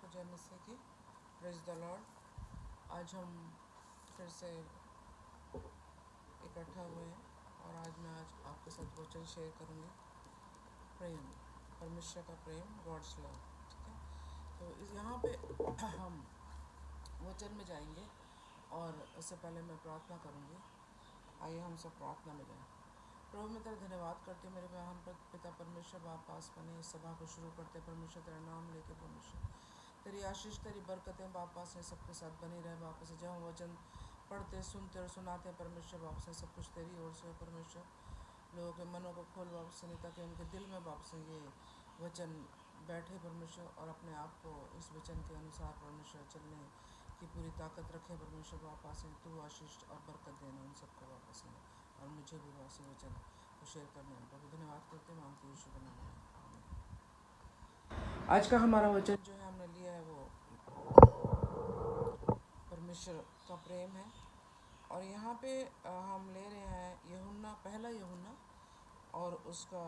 सबको जय मसीह की। Praise the Lord. आज हम फिर से इकट्ठा हुए हैं और आज आपके साथ वचन शेयर करूंगी। प्रेम, परमेश्वर का प्रेम, गॉड्स लव। ठीक है, तो इस यहाँ पे हम वचन में जाएंगे और उससे पहले मैं प्रार्थना करूंगी। आइए हम सब प्रार्थना में जाएं। प्रभु मैं तेरा धन्यवाद करते हैं मेरे महान पिता परमेश्वर। बाप पास बने इस सभा को शुरू करते हैं परमेश्वर, तेरा नाम लेके परमेश्वर, तेरी आशीष तेरी बरकतें बाप पास ने सबके साथ बनी रहे। बाप से जब हम वचन पढ़ते सुनते और सुनाते हैं परमेश्वर, बाप से सब कुछ तेरी ओर से है परमेश्वर। लोगों के मनों को खोल बाप से, नहीं ताकि उनके दिल में बाप से ये वचन बैठे परमेश्वर, और अपने आप को इस वचन के अनुसार परमेश्वर चलने की पूरी ताकत रखे परमेश्वर। वापस से तू आशीष और बरकत देना उन सबको वापस में, और मुझे भी वापस वचन को शेयर करने में प्रभु धन्यवाद करते मांगते यीशु के नाम में, आमीन। आज का हमारा वचन जो है हमने लिया है वो परमेश्वर का प्रेम है, और यहाँ पे हम ले रहे हैं यूहन्ना, पहला यूहन्ना, और उसका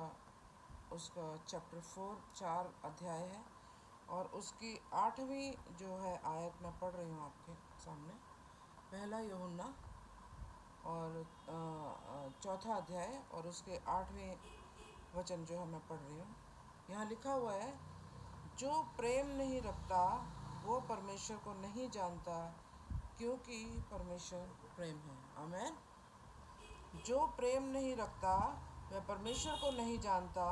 चैप्टर 4 4 अध्याय है, और उसकी 8वीं जो है आयत मैं पढ़ रही हूँ आपके सामने। पहला यूहन्ना और चौथा अध्याय और उसके 8वें वचन जो है मैं पढ़ रही हूँ। यहाँ लिखा हुआ है, जो प्रेम नहीं रखता वो परमेश्वर को नहीं जानता, क्योंकि परमेश्वर प्रेम है। आमीन। जो प्रेम नहीं रखता वह परमेश्वर को नहीं जानता,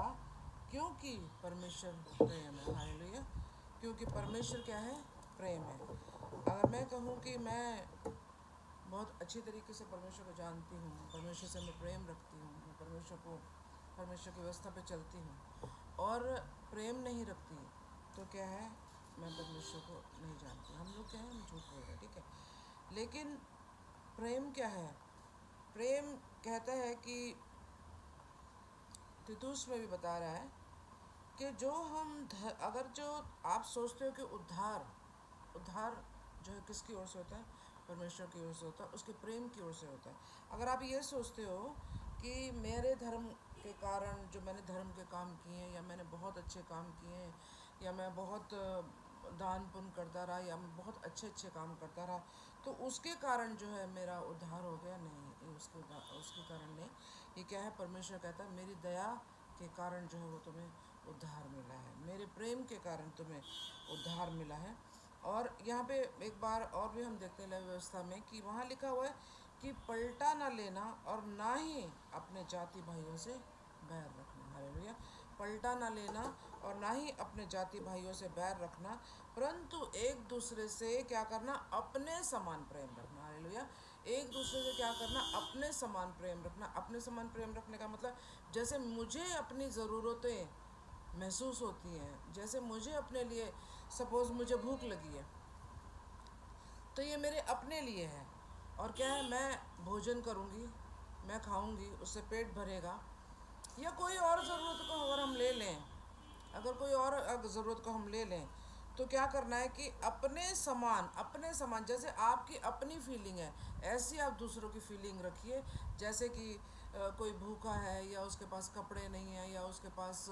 क्योंकि परमेश्वर प्रेम है। हालेलुया। क्योंकि परमेश्वर क्या है? प्रेम है। अगर मैं कहूँ कि मैं बहुत अच्छी तरीके से परमेश्वर को जानती हूँ, परमेश्वर से मैं प्रेम रखती हूँ, मैं परमेश्वर की व्यवस्था पे चलती हूँ, और प्रेम नहीं रखती, तो क्या है? मैं परमेश्वर को नहीं जानती। हम लोग क्या है? हम झूठ बोल रहे हैं। ठीक है, लेकिन प्रेम क्या है? प्रेम कहता है कि तीतुस में भी बता रहा है कि जो अगर जो आप सोचते हो कि उद्धार जो है किसकी ओर से होता है? परमेश्वर की ओर से होता है, उसके प्रेम की ओर से होता है। अगर आप ये सोचते हो कि मेरे धर्म के कारण जो मैंने धर्म के काम किए हैं, या मैंने बहुत अच्छे काम किए हैं, या मैं बहुत दान पुण्य करता रहा, या मैं बहुत अच्छे काम करता रहा, तो उसके कारण जो है मेरा उद्धार हो गया, नहीं, ये उसके कारण नहीं। ये क्या है? परमेश्वर कहता है मेरी दया के कारण जो है वो तुम्हें उद्धार मिला है, मेरे प्रेम के कारण तुम्हें उद्धार मिला है। और यहाँ पे एक बार और भी हम देखते हैं व्यवस्था में कि वहाँ लिखा हुआ है कि पलटा ना लेना और ना ही अपने जाति भाइयों से बैर रखना। हालेलुया। पलटा ना लेना और ना ही अपने जाति भाइयों से बैर रखना, परंतु एक दूसरे से क्या करना? अपने समान प्रेम रखना। हालेलुया। एक दूसरे से क्या करना? अपने समान प्रेम रखना। अपने समान प्रेम रखने का मतलब, जैसे मुझे अपनी ज़रूरतें महसूस होती हैं, जैसे मुझे अपने लिए, सपोज़ मुझे भूख लगी है, तो ये मेरे अपने लिए है, और क्या है? मैं भोजन करूँगी, मैं खाऊँगी, उससे पेट भरेगा। या कोई और ज़रूरत को अगर हम ले लें, अगर कोई और ज़रूरत को हम ले लें, तो क्या करना है कि अपने समान जैसे आपकी अपनी फीलिंग है, ऐसी आप दूसरों की फीलिंग रखिए। जैसे कि कोई भूखा है, या उसके पास कपड़े नहीं है, या उसके पास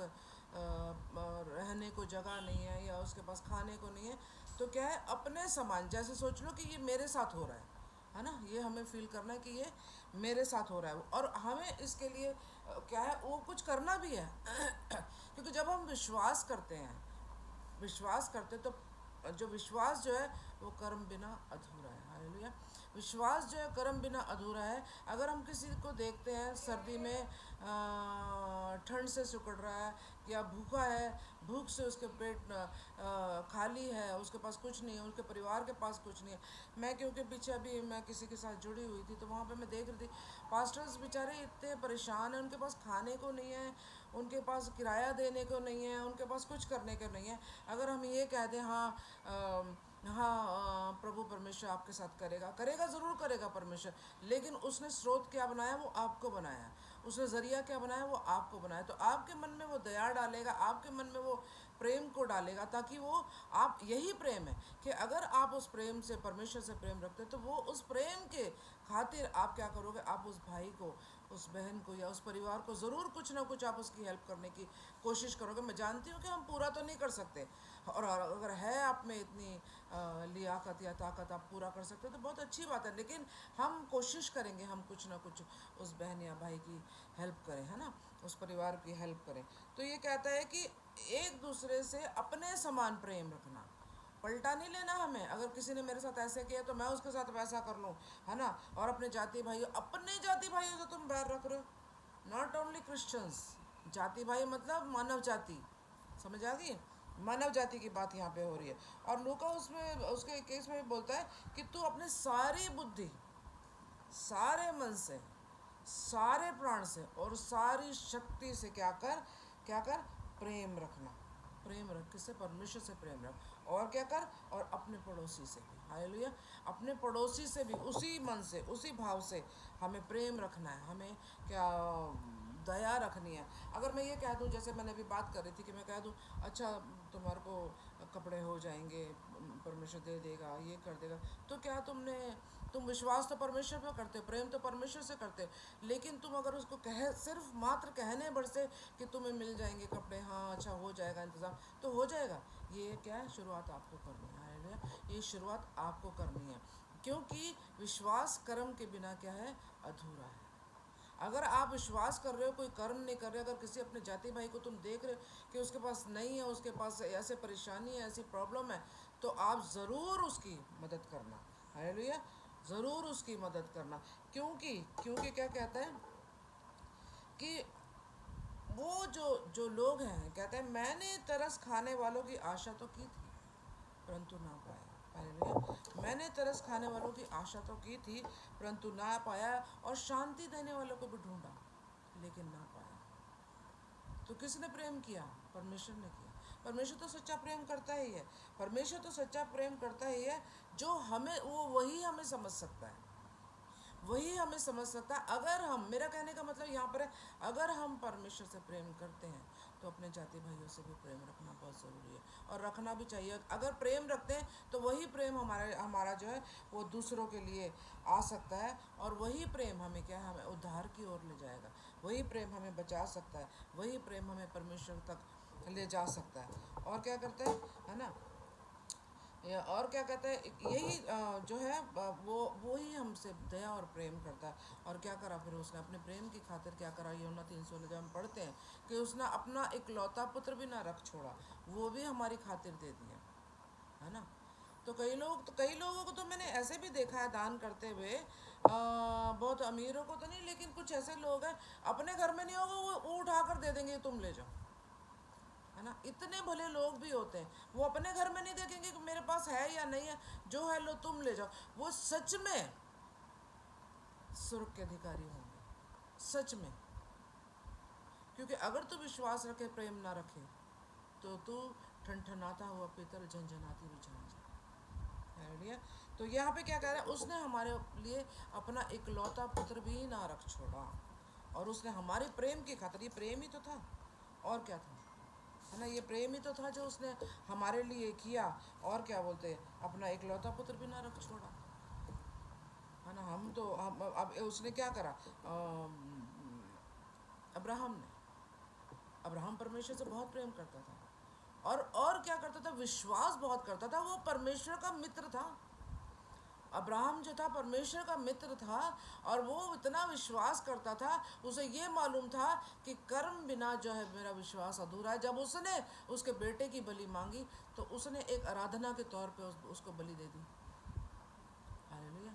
रहने को जगह नहीं है, या उसके पास खाने को नहीं है, तो क्या है? अपने समान जैसे सोच लो कि ये मेरे साथ हो रहा है ना। ये हमें फील करना है कि ये मेरे साथ हो रहा है, और हमें इसके लिए क्या है? वो कुछ करना भी है क्योंकि जब हम विश्वास करते तो जो विश्वास जो है वो कर्म बिना अधूरा है। हालेलुया। विश्वास जो है कर्म बिना अधूरा है। अगर हम किसी को देखते हैं सर्दी में ठंड से सिकुड़ रहा है, या भूखा है, भूख से उसके पेट खाली है, उसके पास कुछ नहीं है, उसके परिवार के पास कुछ नहीं है। मैं क्योंकि पीछे अभी मैं किसी के साथ जुड़ी हुई थी, तो वहाँ पे मैं देख रही थी पास्टर्स बेचारे इतने परेशान हैं, उनके पास खाने को नहीं है, उनके पास किराया देने को नहीं है, उनके पास कुछ करने को नहीं है। अगर हम ये कह दें हाँ प्रभु परमेश्वर आपके साथ करेगा ज़रूर करेगा परमेश्वर, लेकिन उसने स्रोत क्या बनाया? वो आपको बनाया। उसने ज़रिया क्या बनाया? वो आपको बनाया। तो आपके मन में वो दया डालेगा, आपके मन में वो प्रेम को डालेगा, ताकि वो आप, यही प्रेम है कि अगर आप उस प्रेम से, परमेश्वर से प्रेम रखते हैं, तो वो उस प्रेम के खातिर आप क्या करोगे, आप उस भाई को, उस बहन को या उस परिवार को ज़रूर कुछ ना कुछ आप उसकी हेल्प करने की कोशिश करोगे। मैं जानती हूँ कि हम पूरा तो नहीं कर सकते, और अगर है आप में इतनी लियाकत या ताकत, आप पूरा कर सकते हो तो बहुत अच्छी बात है, लेकिन हम कोशिश करेंगे, हम कुछ ना कुछ उस बहन या भाई की हेल्प करें, है ना, उस परिवार की हेल्प करें। तो ये कहता है कि एक दूसरे से अपने समान प्रेम रखना, पलटा नहीं लेना हमें। अगर किसी ने मेरे साथ ऐसे किया तो मैं उसके साथ वैसा कर लूँ, है ना। और अपने जाति भाइयों, अपने जाति भाइयों से तुम बैर रख रहे हो, नॉट ओनली क्रिश्चियंस, जाति भाई मतलब मानव जाति, समझ आ गई, मानव जाति की बात यहाँ पे हो रही है। और लूका उसमें, उसके केस में बोलता है कि तू अपने सारी बुद्धि, सारे मन से, सारे प्राण से और सारी शक्ति से क्या कर, क्या कर, प्रेम रखना, प्रेम रख, किससे, परमेश्वर से प्रेम रख, और क्या कर, और अपने पड़ोसी से भी, हालेलुया, अपने पड़ोसी से भी उसी मन से, उसी भाव से हमें प्रेम रखना है, हमें क्या, दया रखनी है। अगर मैं ये कह दूं, जैसे मैंने अभी बात कर रही थी कि मैं कह दूं अच्छा तुम्हारे को कपड़े हो जाएंगे, परमेश्वर दे देगा, ये कर देगा, तो क्या तुम विश्वास तो परमेश्वर पे करते हो, प्रेम तो परमेश्वर से करते हो, लेकिन तुम अगर उसको सिर्फ मात्र कहने भर से कि तुम्हें मिल जाएंगे कपड़े, हाँ अच्छा हो जाएगा इंतज़ाम, तो हो जाएगा, ये क्या है, शुरुआत आपको करनी है, ये शुरुआत आपको करनी है, क्योंकि विश्वास कर्म के बिना क्या है, अधूरा है। अगर आप विश्वास कर रहे हो, कोई कर्म नहीं कर रहे, अगर किसी अपने जाति भाई को तुम देख रहे हो कि उसके पास नहीं है, उसके पास ऐसे परेशानी है, ऐसी प्रॉब्लम है, तो आप ज़रूर उसकी मदद करना, हालेलुया, ज़रूर उसकी मदद करना। क्योंकि क्योंकि क्या कहता है कि वो जो जो लोग हैं, कहते हैं मैंने तरस खाने वालों की आशा तो की थी परंतु ना पाया, हालेलुया, मैंने तरस खाने वालों की आशा तो की थी परंतु ना पाया, और शांति देने वालों को भी ढूंढा लेकिन ना पाया। तो किसने प्रेम किया, परमेश्वर ने किया। परमेश्वर तो सच्चा प्रेम करता ही है, परमेश्वर तो सच्चा प्रेम करता ही है, जो हमें, वो वही हमें समझ सकता है, वही हमें समझ सकता है। अगर हम, मेरा कहने का मतलब यहाँ पर है, अगर हम परमेश्वर से प्रेम करते हैं तो अपने जाति भाइयों से भी प्रेम रखना बहुत ज़रूरी है, और रखना भी चाहिए। अगर प्रेम रखते हैं तो वही प्रेम हमारा जो है वो दूसरों के लिए आ सकता है, और वही प्रेम हमें क्या है, हमें उद्धार की ओर ले जाएगा, वही प्रेम हमें बचा सकता है, वही प्रेम हमें परमेश्वर तक ले जा सकता है। और क्या करता है ना, और क्या कहता है, यही जो है वो ही हमसे दया और प्रेम करता है। और क्या करा फिर उसने, अपने प्रेम की खातिर क्या करा, यूहन्ना 3:16 जब हम पढ़ते हैं कि उसने अपना इकलौता पुत्र भी ना रख छोड़ा, वो भी हमारी खातिर दे दिया, है ना। तो कई लोगों को तो मैंने ऐसे भी देखा है दान करते हुए, बहुत अमीरों को तो नहीं, लेकिन कुछ ऐसे लोग हैं अपने घर में नहीं होगा वो उठा कर दे देंगे, तुम ले जाओ, है ना। इतने भले लोग भी होते हैं, वो अपने घर में नहीं देखेंगे कि मेरे पास है या नहीं है, जो है लो तुम ले जाओ, वो सच में स्वर्ग के अधिकारी होंगे, सच में। क्योंकि अगर तू विश्वास रखे, प्रेम ना रखे, तो तू ठनठनाता हुआ पीतल झनझनाती हुई झांझ है। तो यहाँ पे क्या कह रहा है, उसने हमारे लिए अपना इकलौता पुत्र भी ना रख छोड़ा, और उसने हमारे प्रेम की खातिर, ये प्रेम ही तो था, और क्या था, है ना, ये प्रेम ही तो था जो उसने हमारे लिए किया। और क्या बोलते हैं, अपना इकलौता पुत्र भी ना रख छोड़ा, है ना। हम अब उसने क्या करा, अब्राहम ने, अब्राहम परमेश्वर से बहुत प्रेम करता था, और क्या करता था, विश्वास बहुत करता था, वो परमेश्वर का मित्र था। अब्राहम जो था परमेश्वर का मित्र था, और वो इतना विश्वास करता था, उसे ये मालूम था कि कर्म बिना जो है मेरा विश्वास अधूरा है। जब उसने उसके बेटे की बलि मांगी तो उसने एक आराधना के तौर पे उसको बलि दे दी, हालेलुया।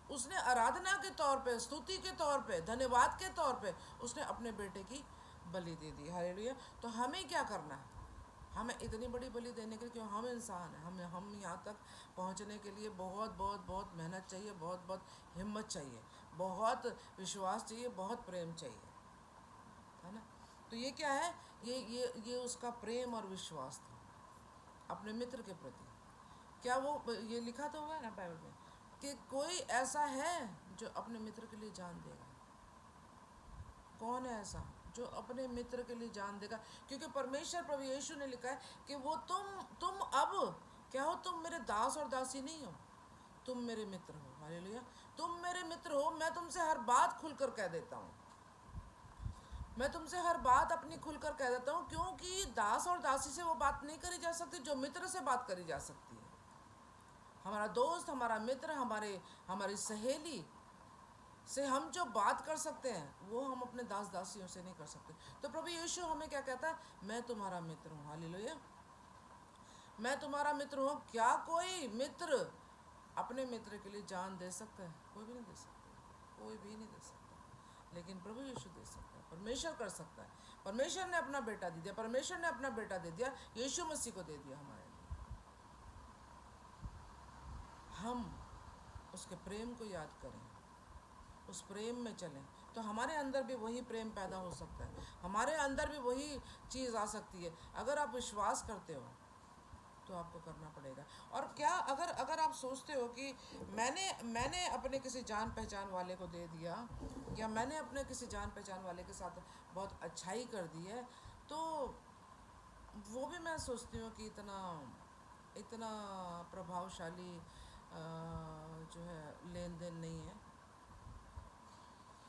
उसने आराधना के तौर पे, स्तुति के तौर पे, धन्यवाद के तौर पे उसने अपने बेटे की बलि दे दी, हालेलुया। तो हमें क्या करना है, हमें इतनी बड़ी बलि देने के लिए, क्यों, हम इंसान हैं, हम यहाँ तक पहुँचने के लिए बहुत बहुत बहुत मेहनत चाहिए, बहुत बहुत हिम्मत चाहिए, बहुत विश्वास चाहिए, बहुत प्रेम चाहिए, है ना। तो ये क्या है, ये उसका प्रेम और विश्वास था अपने मित्र के प्रति। क्या वो, ये लिखा तो हुआ है ना बाइबल में कि कोई ऐसा है जो अपने मित्र के लिए जान देगा, कौन है ऐसा, जो अपने मित्र के लिए जान देगा, क्योंकि परमेश्वर प्रभु यीशु ने लिखा है कि वो तुम अब क्या हो, तुम मेरे दास और दासी नहीं हो, तुम मेरे मित्र हो। हालेलुया। तुम मेरे मित्र हो, मैं तुमसे हर बात खुलकर कह देता हूँ, मैं तुमसे हर बात अपनी खुलकर कह देता हूँ, क्योंकि दास और दासी से वो बात नहीं करी जा सकती जो मित्र से बात करी जा सकती है। हमारा दोस्त, हमारा मित्र, हमारी सहेली से हम जो बात कर सकते हैं वो हम अपने दास दासियों से नहीं कर सकते। तो प्रभु यीशु हमें क्या कहता है, मैं तुम्हारा मित्र हूँ। हालेलुया। मैं तुम्हारा मित्र हूँ। क्या कोई मित्र अपने मित्र के लिए जान दे सकता है? कोई भी नहीं दे सकता, कोई भी नहीं दे सकता, लेकिन प्रभु यीशु दे सकता है, परमेश्वर कर सकता है। परमेश्वर ने अपना बेटा दे दिया, परमेश्वर ने अपना बेटा दे दिया, यीशु मसीह को दे दिया हमारे लिए। हम उसके प्रेम को याद करें, उस प्रेम में चलें, तो हमारे अंदर भी वही प्रेम पैदा हो सकता है, हमारे अंदर भी वही चीज़ आ सकती है। अगर आप विश्वास करते हो तो आपको करना पड़ेगा। और क्या अगर आप सोचते हो कि मैंने अपने किसी जान पहचान वाले को दे दिया, या मैंने अपने किसी जान पहचान वाले के साथ बहुत अच्छाई कर दी है, तो वो भी मैं सोचती हूँ कि इतना प्रभावशाली जो है लेन देन नहीं है।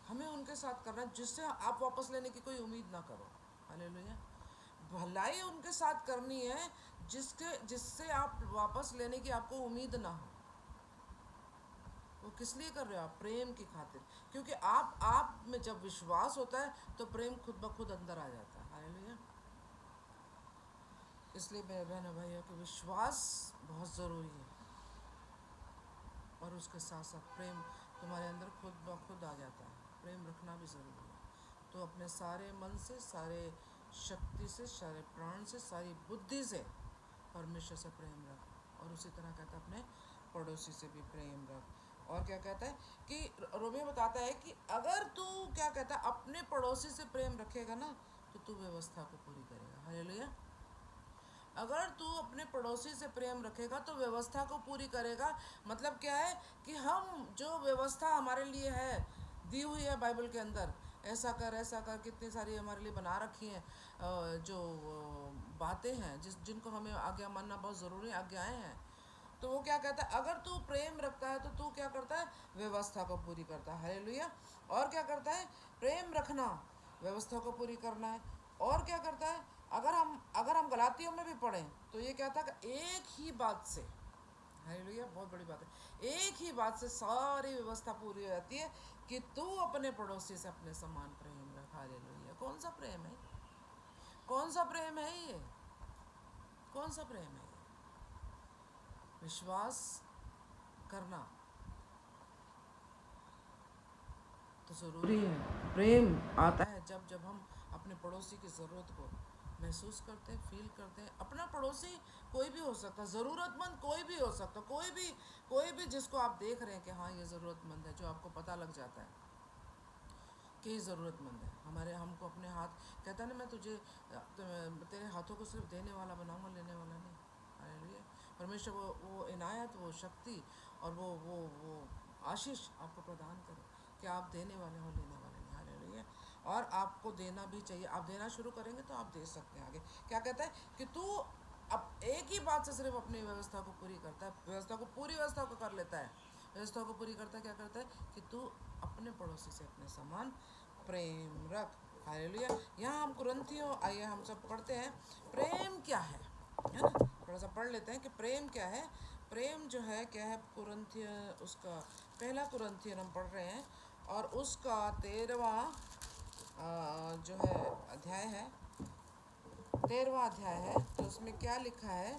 हमें उनके साथ करना है जिससे आप वापस लेने की कोई उम्मीद ना करो। हालेलुया। भलाई उनके साथ करनी है जिससे आप वापस लेने की आपको उम्मीद ना हो। वो किस लिए कर रहे हो आप? प्रेम की खातिर, क्योंकि आप में जब विश्वास होता है तो प्रेम खुद ब खुद अंदर आ जाता है। हालेलुया। इसलिए मेरे बहनों भाइयों कि विश्वास बहुत ज़रूरी है, और उसके साथ साथ प्रेम तुम्हारे अंदर खुद ब खुद आ जाता है। प्रेम रखना भी ज़रूरी है। तो अपने सारे मन से, सारे शक्ति से, सारे प्राण से, सारी बुद्धि से परमेश्वर से प्रेम रख, और उसी तरह कहता है अपने पड़ोसी से भी प्रेम रख। और क्या कहता है कि रोमियो बताता है कि अगर तू क्या कहता है अपने पड़ोसी से प्रेम रखेगा ना, तो तू व्यवस्था को पूरी करेगा। हालेलुया। अगर तू अपने पड़ोसी से प्रेम रखेगा तो व्यवस्था को पूरी करेगा। मतलब क्या है कि हम जो व्यवस्था हमारे लिए है, दी हुई है बाइबल के अंदर, ऐसा कर कितनी सारी हमारे लिए बना रखी हैं, जो बातें हैं जिनको हमें आज्ञा मानना बहुत ज़रूरी, आज्ञाएं हैं। तो वो क्या कहता है, अगर तू प्रेम रखता है तो तू क्या करता है, व्यवस्था को पूरी करता है। हालेलुया। और क्या करता है, प्रेम रखना, व्यवस्था को पूरी करना है। और क्या करता है, अगर हम गलातियों में भी पढ़ें तो ये कहता है कि एक ही बात से, हालेलुया, बहुत बड़ी बात है, एक ही बात से सारी व्यवस्था पूरी हो जाती है कि तू अपने पड़ोसी से अपने समान प्रेम रख। हालेलुया। कौन सा प्रेम है, कौन सा प्रेम है ये, कौन सा प्रेम है ये? विश्वास करना तो ज़रूरी है। प्रेम आता है जब हम अपने पड़ोसी की ज़रूरत को महसूस करते हैं, फील करते हैं। अपना पड़ोसी कोई भी हो सकता है, ज़रूरतमंद कोई भी हो सकता है, कोई भी जिसको आप देख रहे हैं कि हाँ ये ज़रूरतमंद है, जो आपको पता लग जाता है कि ज़रूरतमंद है। हमको अपने हाथ कहता है ना, मैं तुझे तेरे हाथों को सिर्फ देने वाला बनाऊंगा, लेने वाला नहीं। हालेलुया। परमेश्वर वो इनायत, वो शक्ति और वो आशीष आपको प्रदान करे कि आप देने वाले हो, लेने वाले नहीं। हालेलुया। और आपको देना भी चाहिए। आप देना शुरू करेंगे तो आप दे सकते हैं आगे। क्या कहता है कि तू अब एक ही बात से सिर्फ अपनी व्यवस्था को पूरी करता है, पूरी व्यवस्था को कर लेता है। व्यवस्था को पूरी करता है, क्या करता है कि तू अपने पड़ोसी से अपने समान प्रेम रख। हालेलुया। यहाँ हम कुरिन्थियों, आइए हम सब पढ़ते हैं प्रेम क्या है ना, थोड़ा सा पढ़ लेते हैं कि प्रेम क्या है। प्रेम जो है क्या है, कुरिन्थिय उसका पहला कुरिन्थियन हम पढ़ रहे हैं, और उसका 13वां जो है अध्याय है, 13वां अध्याय है। तो उसमें क्या लिखा है,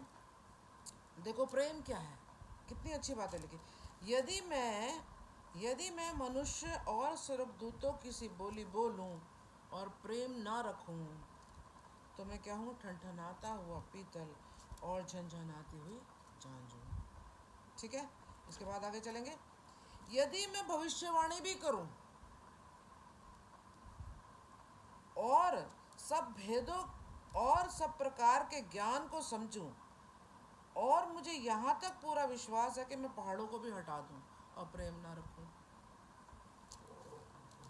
देखो प्रेम क्या है, कितनी अच्छी बात है लिखी। यदि मैं मनुष्य और स्वर्गदूतों की सी बोली बोलूं और प्रेम ना रखूं, तो मैं क्या हूँ, ठनठनाता हुआ पीतल और झनझनाती हुई झांझ हूँ। ठीक है। इसके बाद आगे चलेंगे। यदि मैं भविष्यवाणी भी करूं और सब भेदों और सब प्रकार के ज्ञान को समझूं, और मुझे यहाँ तक पूरा विश्वास है कि मैं पहाड़ों को भी हटा दूं, और प्रेम ना रखूं,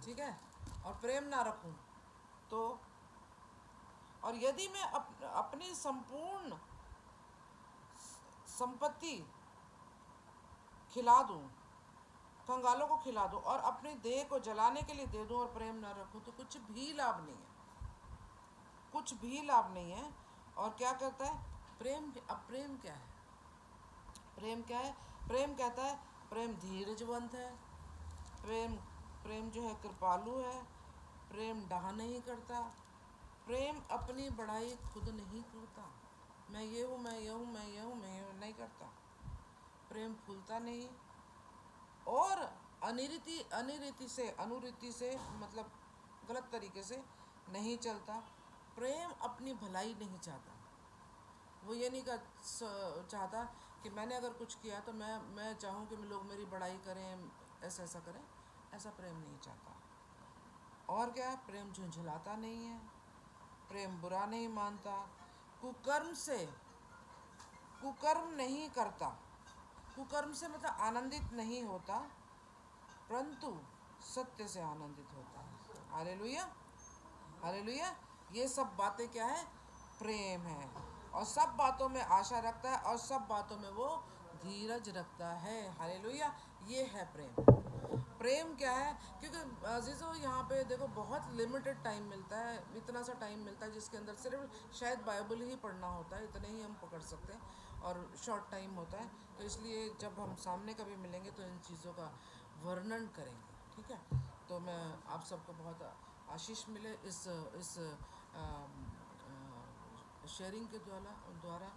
ठीक है, और प्रेम ना रखूं, तो और यदि मैं अपनी संपूर्ण संपत्ति खिला दूं, कंगालों को खिला दूं और अपनी देह को जलाने के लिए दे दूं और प्रेम न रखूं तो कुछ भी लाभ नहीं है, कुछ भी लाभ नहीं है। और क्या करता है प्रेम? अब प्रेम क्या है? प्रेम क्या है? प्रेम कहता है प्रेम धीरजवंत है, प्रेम प्रेम जो है कृपालु है, प्रेम डाह नहीं करता, प्रेम अपनी बड़ाई खुद नहीं करता, मैं ये हूँ, मैं ये हूँ, मैं ये हूँ, मैं ये हूँ, नहीं करता। प्रेम फूलता नहीं और अनुरीति से मतलब गलत तरीके से नहीं चलता। प्रेम अपनी भलाई नहीं चाहता, वो ये नहीं चाहता कि मैंने अगर कुछ किया तो मैं चाहूँ कि लोग मेरी बड़ाई करें, ऐसा करें, ऐसा प्रेम नहीं चाहता। और क्या? प्रेम झुंझलाता नहीं है, प्रेम बुरा नहीं मानता, कुकर्म नहीं करता, कुकर्म से मतलब आनंदित नहीं होता, परंतु सत्य से आनंदित होता है। Hallelujah, hallelujah. ये सब बातें क्या है? प्रेम है। और सब बातों में आशा रखता है और सब बातों में वो धीरज रखता है। हालेलुया, ये है प्रेम। प्रेम क्या है? क्योंकि अजीज़ों यहाँ पे देखो बहुत लिमिटेड टाइम मिलता है, इतना सा टाइम मिलता है जिसके अंदर सिर्फ शायद बाइबल ही पढ़ना होता है, इतने ही हम पकड़ सकते हैं और शॉर्ट टाइम होता है। तो इसलिए जब हम सामने कभी मिलेंगे तो इन चीज़ों का वर्णन करेंगे, ठीक है? तो मैं आप सबको बहुत आशीष मिले इस शेयरिंग के द्वारा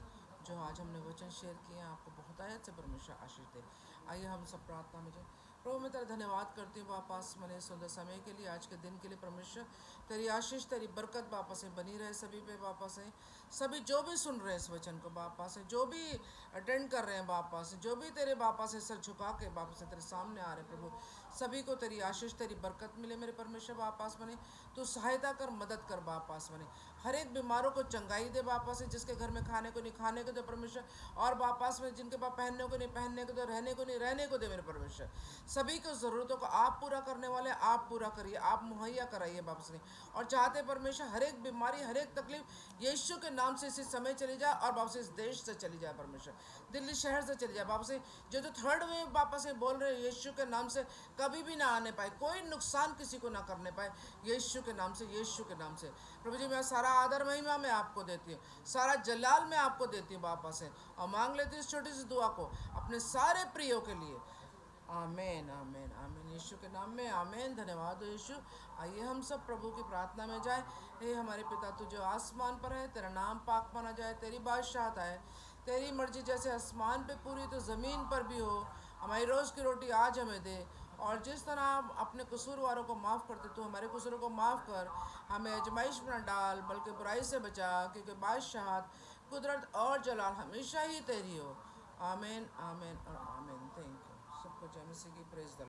जो आज हमने वचन शेयर किए हैं, आपको बहुत आयत से परमेश्वर आशीष दे। आइए हम सब प्रार्थना में जाए। प्रभु मैं तेरा धन्यवाद करती हूँ वापस मैंने सुंदर समय के लिए, आज के दिन के लिए। परमेश्वर तेरी आशीष, तेरी बरकत वापस से बनी रहे सभी पे, वापस है सभी जो भी सुन रहे हैं इस वचन को, वापस है जो भी अटेंड कर रहे हैं, वापस जो भी तेरे वापस से सर झुका के वापस से तेरे सामने आ रहे हैं, प्रभु सभी को तेरी आशीष, तेरी बरकत मिले मेरे परमेश्वर। वापस बने तो सहायता कर, मदद कर, वापस बने हर एक बीमारों को चंगाई दे, वापस है जिसके घर में खाने को नहीं खाने को दे परमेश्वर, और वापस में जिनके पास पहनने को नहीं पहनने को दे, रहने को नहीं रहने को दे मेरे परमेश्वर। सभी को ज़रूरतों को आप पूरा करने वाले, आप पूरा करिए, आप मुहैया कराइए वापस नहीं। और चाहते परमेश्वर हर एक बीमारी, हर एक तकलीफ यीशु के नाम से इसी समय चली जाए और वापस इस देश से चली जाए परमेश्वर, दिल्ली शहर से चली जाए वापस। जो थर्ड वेव वापस बोल रहे हैं यीशु के नाम से कभी भी ना आने पाए, कोई नुकसान किसी को ना करने पाए यीशु के नाम से, यीशु के नाम से। प्रभु जी मैं सारा आदर महिमा मैं आपको देती हूँ, सारा जलाल मैं आपको देती हूँ वापस है, और मांग लेती हूँ इस छोटी सी दुआ को अपने सारे प्रियो के लिए। आमेन, आमेन, आमेन, यीशु के नाम में आमेन। धन्यवाद हो यीशु। आइए हम सब प्रभु की प्रार्थना में जाए। हे हमारे पिता तू जो आसमान पर है, तेरा नाम पाक माना जाए, तेरी बादशाहत आए, तेरी मर्जी जैसे आसमान पे पूरी तो ज़मीन पर भी हो। हमारी रोज़ की रोटी आज हमें दे, और जिस तरह आप अपने कसूरवारों को माफ़ करते तो हमारे कसूरों को माफ़ कर, हमें आजमाइश में न डाल बल्कि बुराई से बचा, क्योंकि बादशाहत, कुदरत और जलाल हमेशा ही तेरी हो। आमीन, आमीन और आमीन। Thank you. सबको जय मसीह की प्रेज द